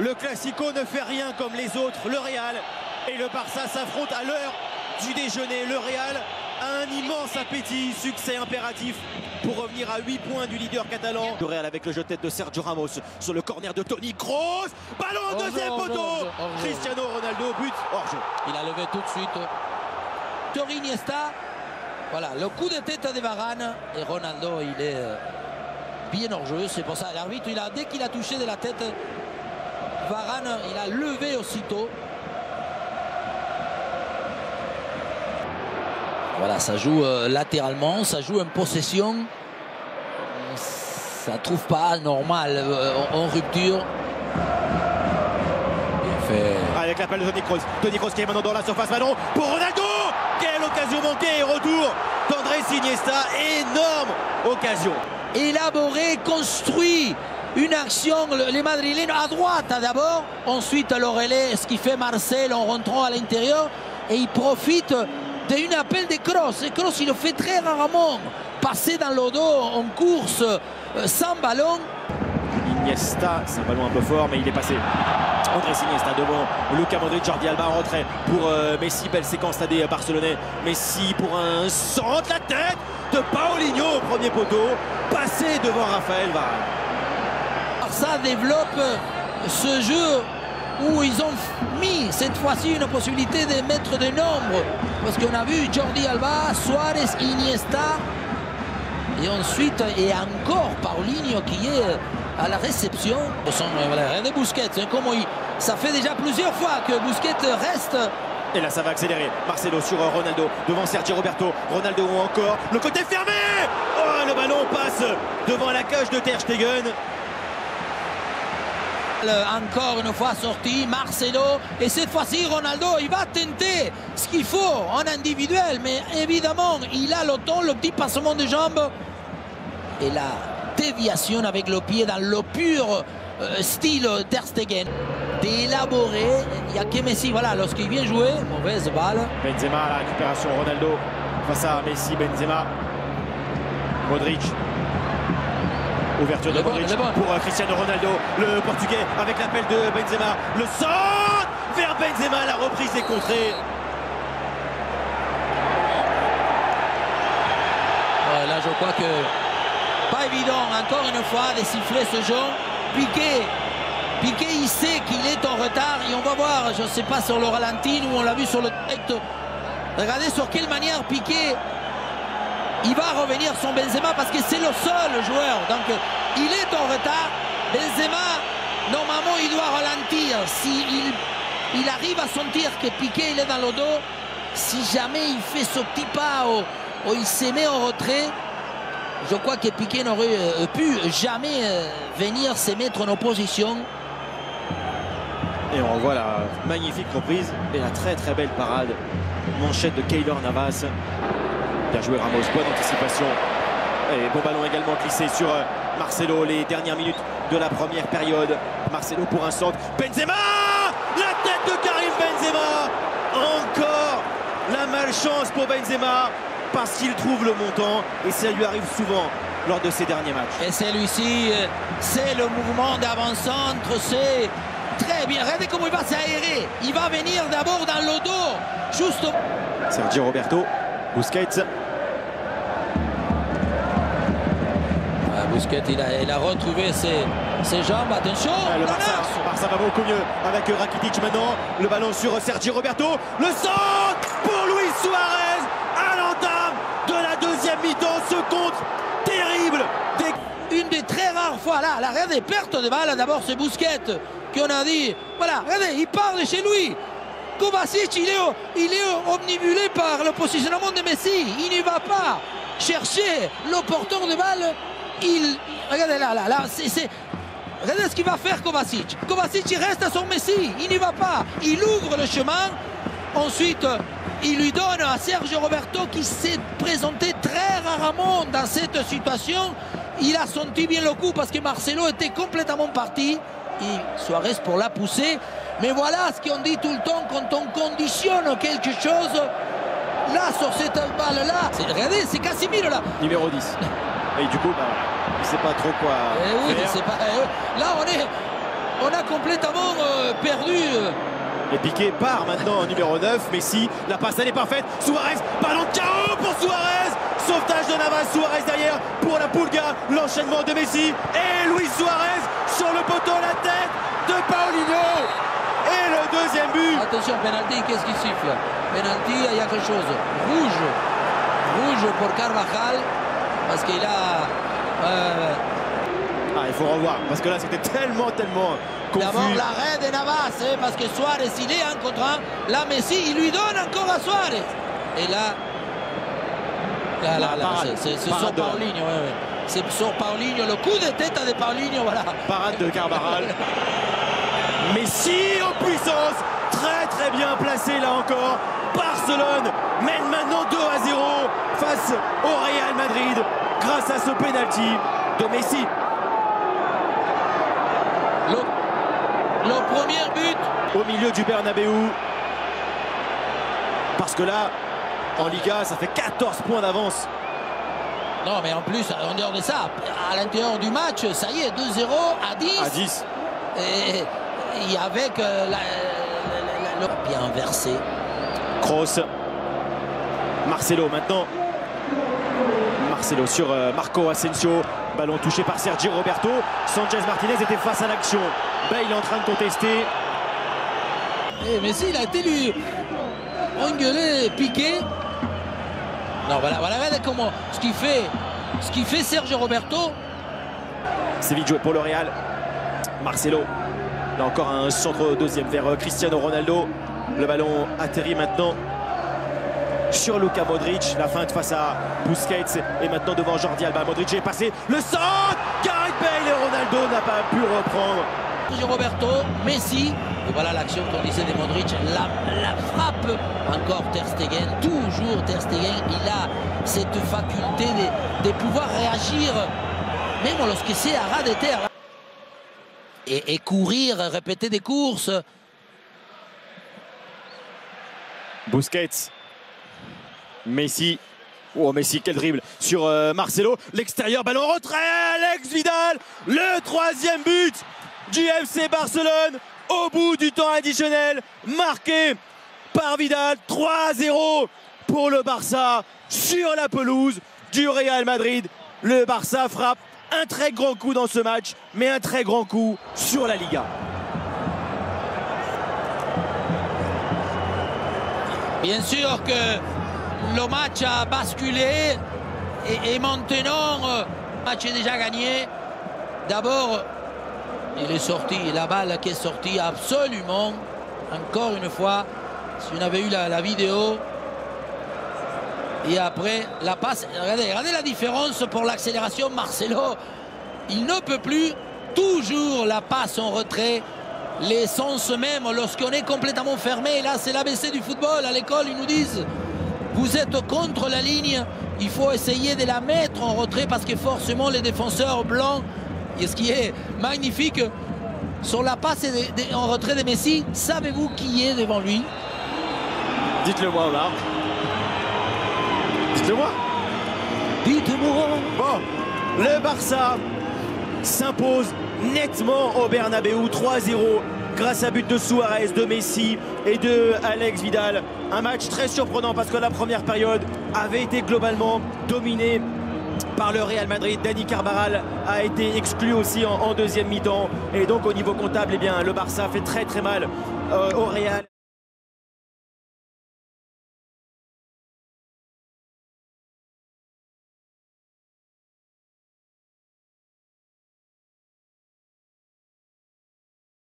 Le Classico ne fait rien comme les autres. Le Real et le Barça s'affrontent à l'heure du déjeuner. Le Real a un immense appétit, succès impératif pour revenir à 8 points du leader catalan. Le Real avec le jeu de tête de Sergio Ramos sur le corner de Toni Kroos. Ballon en deuxième poteau. Cristiano Ronaldo, but hors jeu. Il a levé tout de suite. Sur Iniesta, voilà, le coup de tête de Varane. Et Ronaldo, il est bien hors jeu. C'est pour ça l'arbitre, dès qu'il a touché de la tête Varane, il a levé aussitôt. Voilà, ça joue latéralement, ça joue en possession. Ça ne trouve pas normal en rupture. Bien fait. Avec l'appel de Toni Kroos. Toni Kroos qui est maintenant dans la surface. Ballon pour Ronaldo. Quelle occasion manquée et retour d'Andrés Iniesta. Énorme occasion. Élaboré, construit une action, les Madrilènes à droite d'abord. Ensuite, le relais, ce qui fait Marcel en rentrant à l'intérieur. Et il profite d'un appel de Kroos. Et Kroos, il le fait très rarement. Passer dans le dos en course sans ballon. Iniesta, c'est un ballon un peu fort, mais il est passé. Andrés Iniesta devant Luka Modric, Jordi Alba en retrait pour Messi. Belle séquence là des Barcelonais. Messi pour un centre, la tête de Paulinho au premier poteau. Passé devant Raphaël Varane. Ça développe ce jeu où ils ont mis cette fois-ci une possibilité de mettre des nombres. Parce qu'on a vu Jordi Alba, Suarez, Iniesta. Et ensuite, et encore Paulinho qui est à la réception. Rien de Busquets. Ça fait déjà plusieurs fois que Busquets reste. Et là, ça va accélérer. Marcelo sur Ronaldo devant Sergio Roberto. Ronaldo encore. Le côté fermé. Oh, le ballon passe devant la cage de Ter Stegen. Encore une fois sorti Marcelo et cette fois-ci Ronaldo il va tenter ce qu'il faut en individuel, mais évidemment il a le temps, le petit passement de jambes et la déviation avec le pied dans le pur style Ter Stegen. D'élaborer, il n'y a que Messi, voilà, lorsqu'il vient jouer, mauvaise balle. Benzema, la récupération, Ronaldo face à Messi, Benzema, Modric. Ouverture de Modric pour Cristiano Ronaldo, le Portugais avec l'appel de Benzema. Le centre vers Benzema, la reprise est contrée. Ouais, là je crois que pas évident encore une fois de siffler ce jeu. Piqué il sait qu'il est en retard et on va voir, je ne sais pas sur le ralenti ou on l'a vu sur le direct. Regardez sur quelle manière Piqué il va revenir son Benzema parce que c'est le seul joueur. Donc il est en retard. Benzema, normalement, il doit ralentir. S'il arrive à sentir que Piqué il est dans le dos, si jamais il fait ce petit pas ou il se met en retrait, je crois que Piqué n'aurait pu jamais venir se mettre en opposition. Et on voit la magnifique reprise et la très très belle parade. Manchette de Keylor Navas. Bien joué Ramos, bonne anticipation. Et bon ballon également glissé sur Marcelo, les dernières minutes de la première période. Marcelo pour un centre. Benzema! La tête de Karim Benzema! Encore la malchance pour Benzema parce qu'il trouve le montant et ça lui arrive souvent lors de ses derniers matchs. Et celui-ci, c'est le mouvement d'avant-centre, c'est très bien. Regardez comment il va s'aérer. Il va venir d'abord dans le dos, juste au... Sergio Roberto, Busquets. Busquets, il a retrouvé ses jambes. Attention. Le Barça va beaucoup mieux avec Rakitic maintenant. Le ballon sur Sergio Roberto. Le centre pour Luis Suarez à l'entame de la deuxième mi-temps. Ce contre terrible. Une des très rares fois là, regardez, perte de balle. D'abord c'est Busquets qu'on a dit. Voilà, regardez, il part de chez lui. Kovacic, il est omnibulé par le positionnement de Messi. Il ne va pas chercher le porteur de balle. Regardez là, regardez ce qu'il va faire Kovacic. Kovacic, il reste à son Messi. Il n'y va pas. Il ouvre le chemin. Ensuite, il lui donne à Sergio Roberto qui s'est présenté très rarement dans cette situation. Il a senti bien le coup parce que Marcelo était complètement parti. Et Suarez pour la pousser. Mais voilà ce qu'on dit tout le temps quand on conditionne quelque chose. Là, sur cette balle-là, regardez, c'est Casemiro là. Numéro 10. Et du coup, il ne sait pas trop quoi oui, faire. Là, on est... on a complètement perdu. Et Piqué part maintenant en numéro 9. Messi, la passe elle est parfaite. Suarez, ballon de KO pour Suarez. Sauvetage de Navas, Suarez derrière pour la Pulga. L'enchaînement de Messi et Luis Suarez sur le poteau, la tête de Paulinho. Et le deuxième but. Attention, penalty, qu'est-ce qui siffle? Penalty, il y a quelque chose. Rouge. Rouge pour Carvajal. Parce qu'il a... Ah, il faut revoir. Parce que là, c'était tellement confus. D'abord l'arrêt de Navas, parce que Suarez, il est en contre un. Là, Messi, il lui donne encore à Suarez. Et là... c'est sur Paulinho. C'est sur Paulinho. Le coup de tête de Paulinho, voilà. Parade de Carvajal. Messi en puissance, très bien placé là encore. Barcelone mène maintenant 2-0 face au Real Madrid grâce à ce penalty de Messi. Le premier but au milieu du Bernabéu. Parce que là, en Liga, ça fait 14 points d'avance. Non, mais en plus, en dehors de ça, à l'intérieur du match, ça y est, 2-0 à 10. À 10. Et avec le pied inversé. Kroos. Marcelo maintenant. Marcelo sur Marco Asensio. Ballon touché par Sergio Roberto. Sanchez Martinez était face à l'action. Bale est en train de contester. Et Messi, il a été lui engueulé, piqué. Non, voilà comment ce qu'il fait Sergio Roberto. C'est vite joué pour le Real. Marcelo. Là encore un centre deuxième vers Cristiano Ronaldo. Le ballon atterrit maintenant sur Luka Modric. La feinte face à Busquets et maintenant devant Jordi Alba. Modric est passé. Le centre. Gareth Bale et Ronaldo n'a pas pu reprendre. Sergio Roberto, Messi. Et voilà l'action qu'on disait de Modric. La frappe. Encore Ter Stegen. Toujours Ter Stegen. Il a cette faculté de pouvoir réagir même lorsque c'est à ras de terre. Et courir, répéter des courses. Busquets. Messi. Oh, Messi, quel dribble sur Marcelo. L'extérieur, ballon en retrait. Alex Vidal. Le troisième but du FC Barcelone au bout du temps additionnel. Marqué par Vidal. 3-0 pour le Barça sur la pelouse du Real Madrid. Le Barça frappe un très grand coup dans ce match, mais un très grand coup sur la Liga. Bien sûr que le match a basculé et maintenant le match est déjà gagné. D'abord, il est sorti, la balle qui est sortie absolument, encore une fois, si on avait eu la vidéo. Et après, la passe, regardez la différence pour l'accélération. Marcelo, il ne peut plus, toujours la passe en retrait. Les sens même, lorsqu'on est complètement fermé, là c'est l'ABC du football, à l'école ils nous disent, vous êtes contre la ligne, il faut essayer de la mettre en retrait parce que forcément les défenseurs blancs, et ce qui est magnifique, sur la passe en retrait de Messi, savez-vous qui est devant lui? Dites-le moi, Omar. Dites-le-moi. Dites-moi. Bon, le Barça s'impose nettement au Bernabéu 3-0 grâce à but de Suarez, de Messi et de Alex Vidal. Un match très surprenant parce que la première période avait été globalement dominée par le Real Madrid. Dani Carvajal a été exclu aussi en deuxième mi-temps. Et donc au niveau comptable, eh bien, le Barça fait très mal au Real.